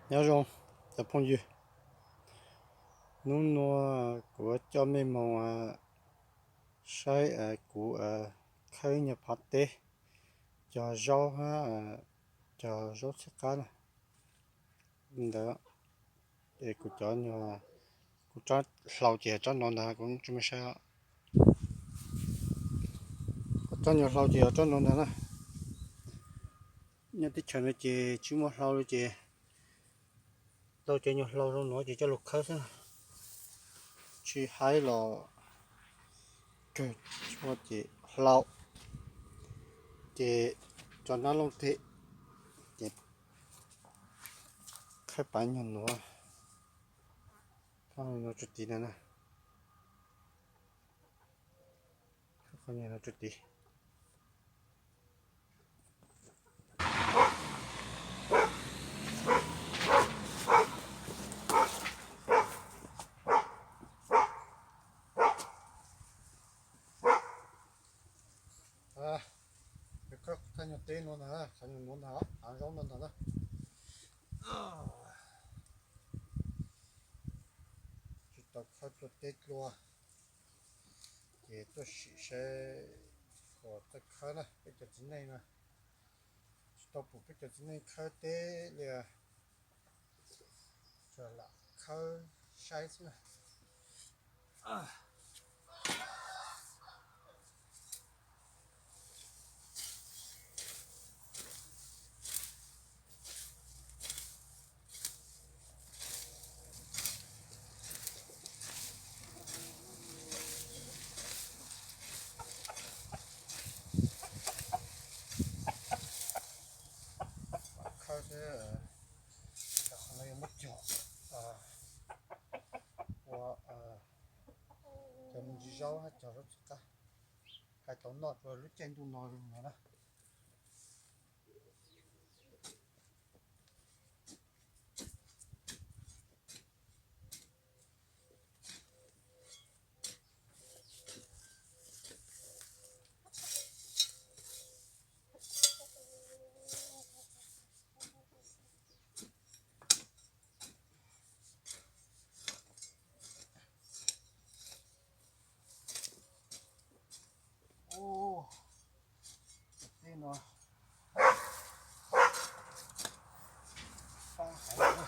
nhớ rồi tập phong dư nó của cho mình mong sai của khai nhập hạt tê cho rau ha cho rau sắc cá này đó để của cho nhỏ của cho lâu chè cho nó là cũng chưa sao cho nhỏ lâu chè cho nó là nhớ tới chuyện này chè chỉ một lâu chè lâu chè nhỏ lâu rồi nó chỉ cho lục khơi thôi chỉ hai là cái cho chè lâu chè cho nó long thế chè khai bán nhỏ nó không nó chút tí nữa nè không nó chút tí cái thanh nhật tên nó nè thanh nhật nó nè ăn rau nó nè chỉ tập khai cho tết luôn thì tôi sẽ có tất cả nè bây giờ chính này nè stop bây giờ chính này khai tết liền trở lại khai sai nè khai sẽ không lấy mất chỗ và chấm rau hay chả rau cả hai tàu nọt rồi lúc trên tu nọt rồi mà đó ô tên nó pha hải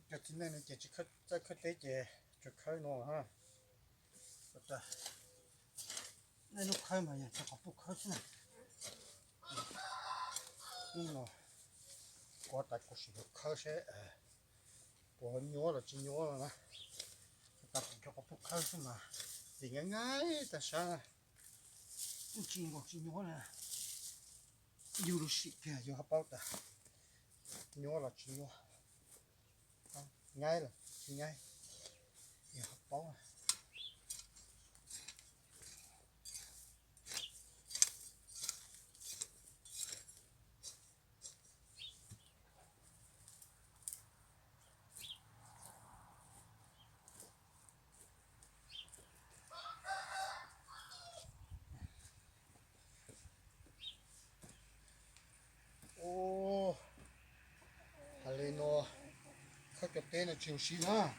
cái chính này nó chỉ khơi tới khơi tết chè cho khơi nó ha rồi đây lúc khơi mà nhà cho học bút khơi thế này nhưng mà có tại có sự khơi sẽ của nhớ là chỉ nhớ là nè tập cho học bút khơi thế mà thì ngay ngay tại sao chỉ có chỉ nhớ là yêu được sự kia yêu học bao ta nhớ là chỉ nhớ ngay là chỉ ngay yêu học bao ô hà nó khơi cái tên là chiều xí ha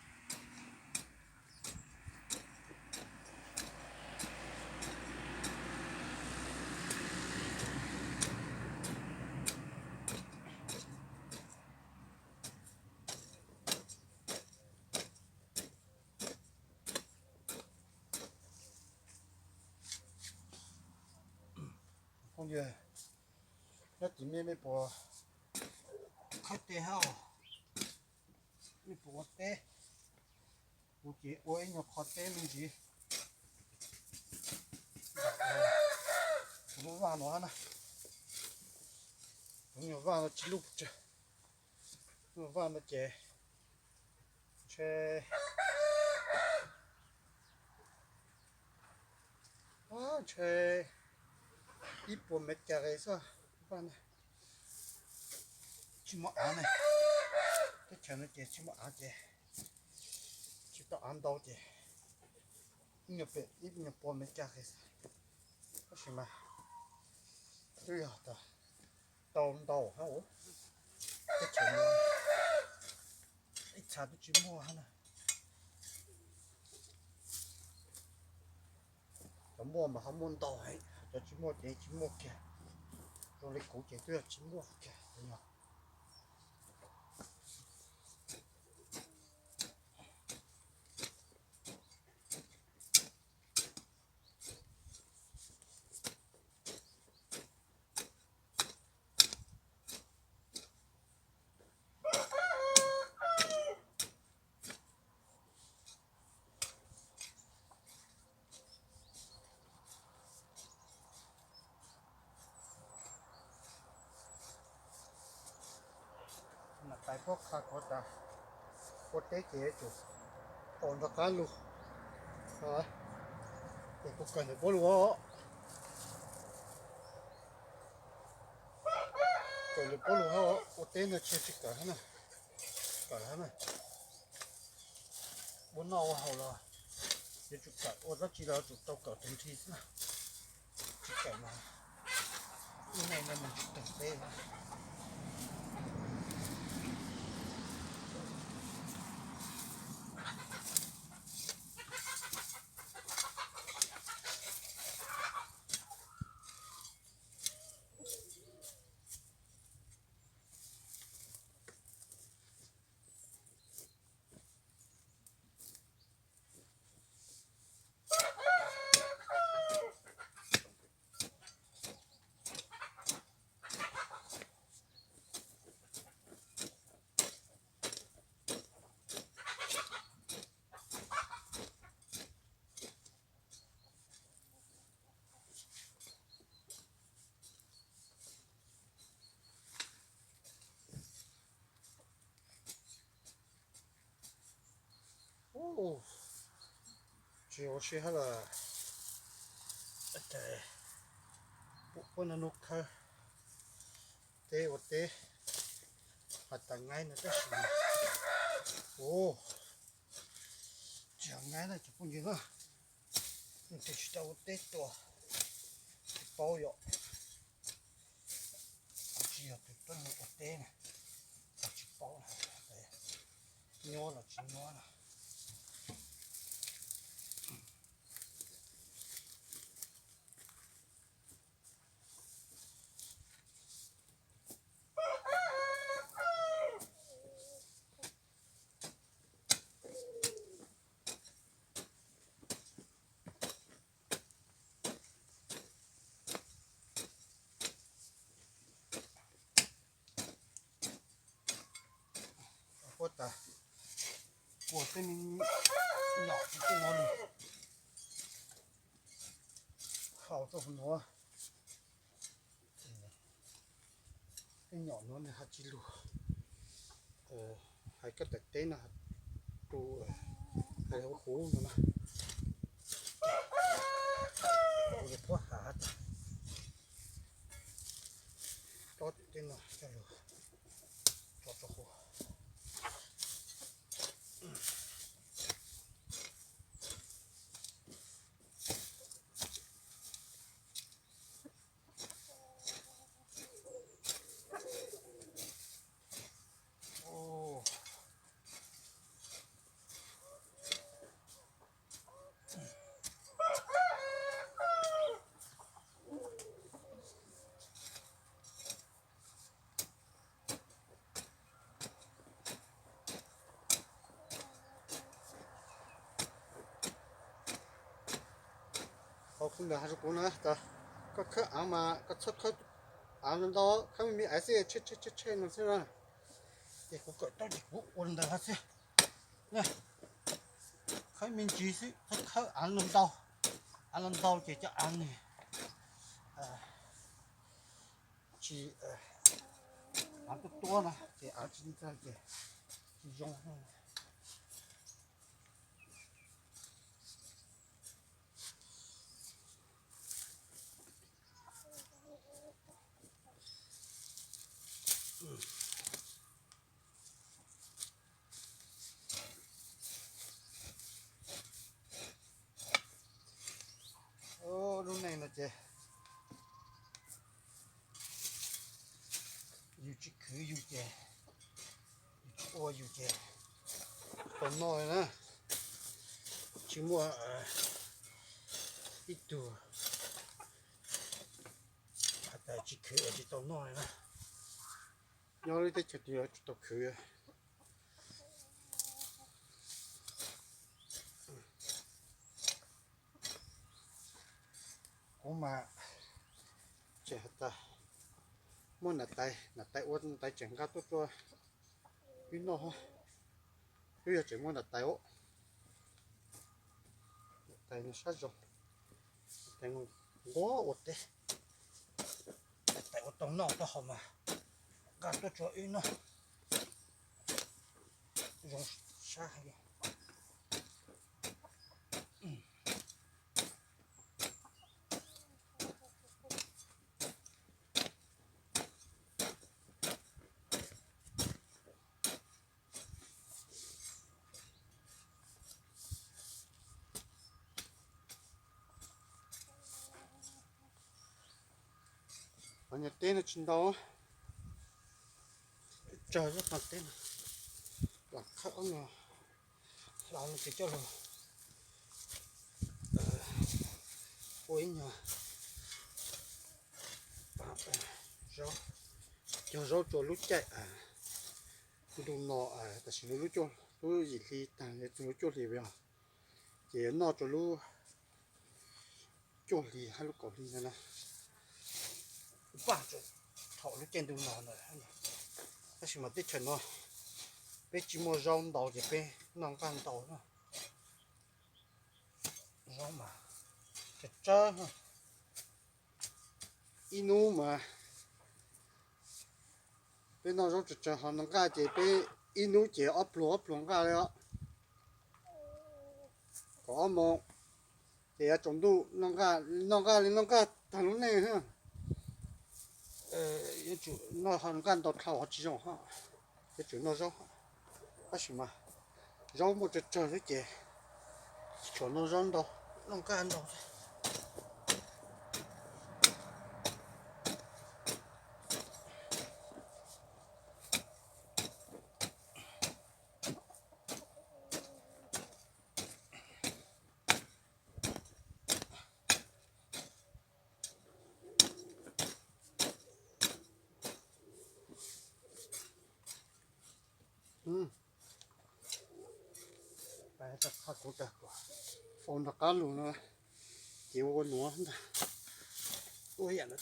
không giờ nó chỉ mới bỏ khơi tê hao mới bỏ tê bố chị ôi nó khó tê mình gì 忘了呢，我忘了记录着，我忘了这，这，啊这，一波没加个是吧？忘了，去么安呢？这全是这去么安这，去到安到这，一波没加个是，不行吗？对呀，到看我，这全是，一查都去么安呢？就摸嘛，好摸到嘿，就去摸这去摸去，做你估计都要去摸去，对呀。那带包卡过的，我带这就，放到干路，啊，这不跟着不路哦，跟着不路哦，我带那去干哈呢？干哈呢？我闹我好了，也就干，我这知道就到搞东西是，去干嘛？因为那么就等待了。哦，就学好了，对，不能弄开，对我对，还等挨呢这是，哦，这样挨了就不行了，你得去到我对多，包药，只要对炖了我对呢，就去包了，对，尿了去尿了。我的，我这里鸟子在哪里？好多很多，这鸟呢还记录，还个特点呢，都还有湖呢，我的多哈子，到点了，加油，抓住火。哦，好看的还是过呢的，个可俺嘛个车可，俺们到他们没爱些吃那些了，这个到底我们的还是，那，开明几岁他可俺们到这叫俺呢， chỉ ăn được to nè thì ăn chỉ ra cái dùng ô lúc này là chị yêu chỉ cứ yêu chị ô yêu chị còn nói nữa chỉ mua ít đồ tại chỉ cứ ở chỉ tao nói nữa nhớ lấy cái chuyện gì chỉ tao cứ cũng mà chị ta muốn là tay uốn tay chẳng cao tốt rồi biết nó ha bây giờ chỉ muốn là tay ố tay nó sát rồi tay nó quá ổn đấy tay ố tông nó to hòm mà cao tốt cho ít nó dùng sát hay nhà tên là trên đó trời rất mặt tên là khá là làm cái cho rồi ôi nhờ rau cho rau cho lúa chạy đồ nọ ta chỉ lúa cho lúa gì thì tàng để lúa cho thì bây giờ chỉ nọ cho lúa cho thì hay lúa cỏ thì này nè ba chỗ thọ lúa trên đồ nọ này cái gì mà biết chuyện nó biết chỉ mua rau đào thì biết nông can đào nữa rau mà cái trơ inu mà bên nó rau chợ họ nông can chỉ biết inu chỉ ấp luồng cái đó có một thì trồng đu nông can thằng lúc này ha chủ nó hàng gan đào thảo chỉ dùng ha cái chủ nó rau cái gì mà rau một chợ đấy chị chỗ nó rau đâu nông can đâu bài tập khắc của cả ôn đặc cá luôn nữa chịu con nữa ôi vậy nó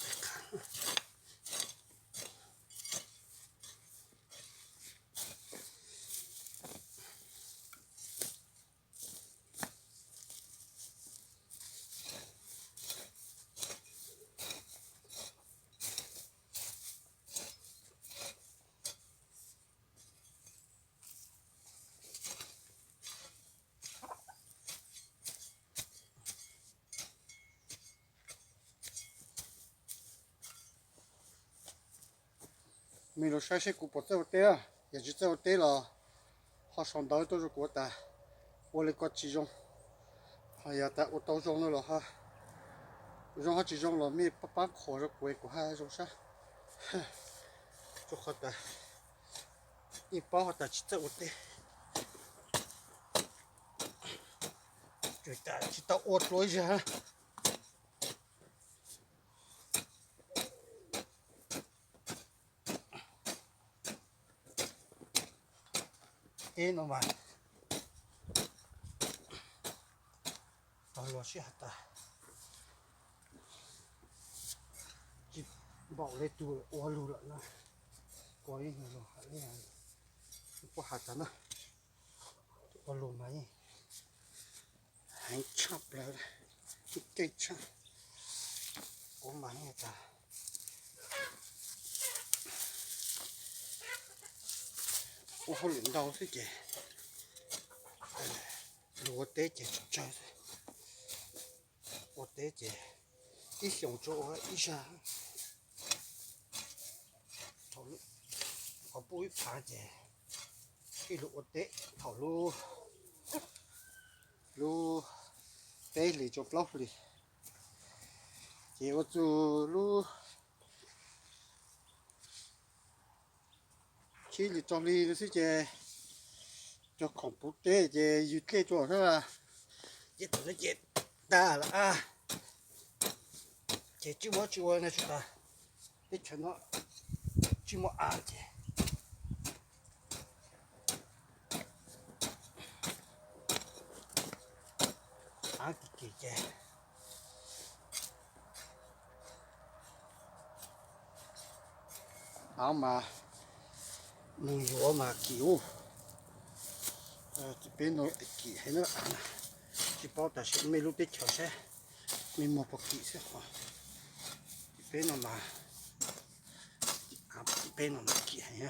mình lo sai của bộ tàu té à giờ chỉ tàu té là họ sống đói tôi rồi của ta ô lấy có chỉ dùng hay là ta ô tàu dùng nữa là ha dùng họ chỉ dùng là mi bắt khó rồi của hai dùng sao cho họ ta đi bao họ ta chỉ tàu té chúng ta chỉ tàu ô lối ra thế nó mà tao lo xí hạt ta chỉ bỏ lên tủ ô lù lại nó có những người hạt này có hạt ta nữa ô lù mà hành chọc lại cái cây chọc có mà nghe ta 我好领导是姐，我爹姐就我爹姐一想做我一下，我不会爬姐，一路我爹头路爹里就不里，姐我做路。chỉ là cho đi nó sẽ cho khổng bút tê về dứt tê cho nó là chết nó chết ta là chết chú này chúng ta biết chuyện nó chú mua chết kỳ chết mà mình vô mà kiểu bên nó kỳ hay nó chỉ bảo ta sẽ mấy lúc biết chờ sẽ mình một bậc kỳ sẽ khỏi bên nó mà bên nó kỳ hay nhá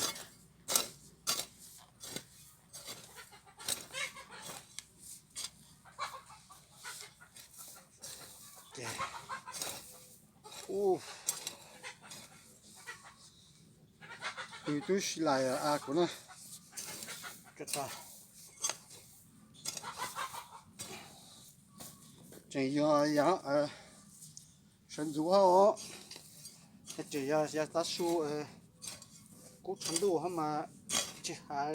tôi xí lại của nó cái ta chỉ do sinh dục họ chỉ do ta số cú chấn độ họ mà chỉ hai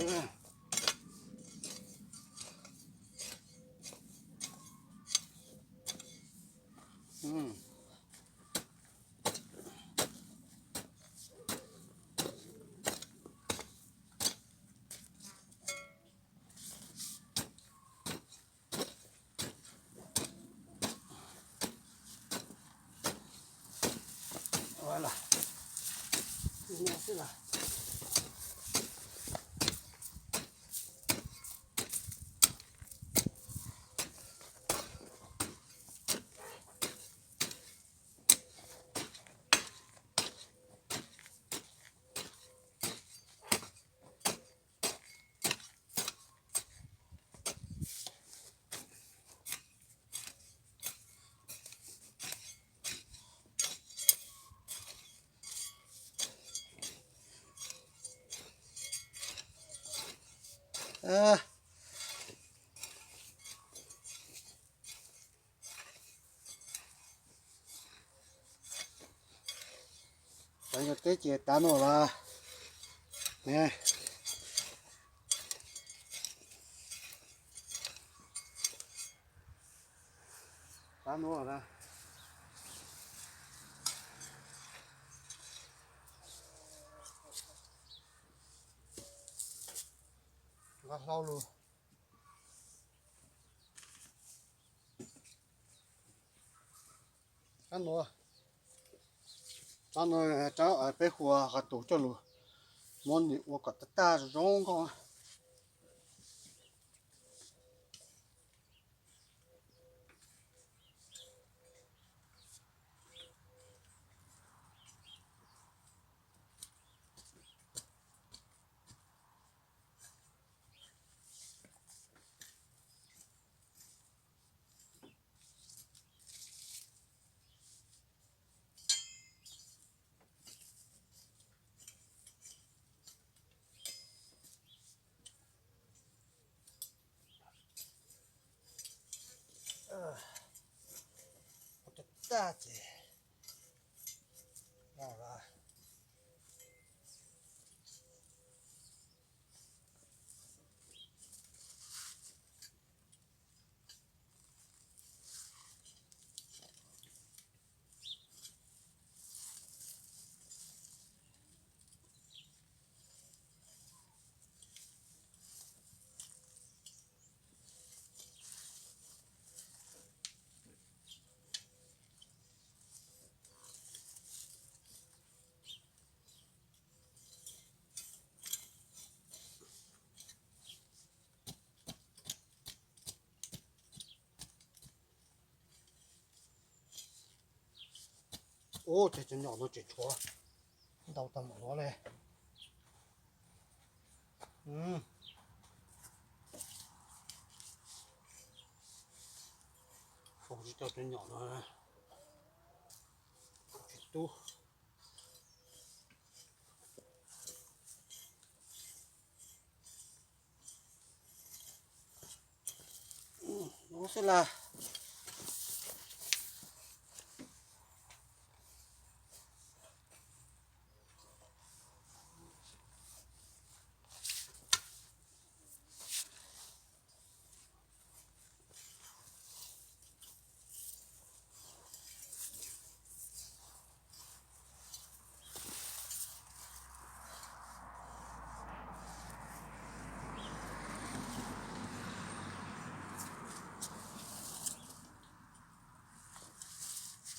voilà c'est là cái cái tết chia tán rồi là nè tán rồi là lâu luôn tán rồi cháu ở bên khu gạt tổ cho luôn món này我搞得大容光我的大姐，好吧。这只鸟都真错，到这么多嘞。防止掉针鸟呢，去多。弄死了。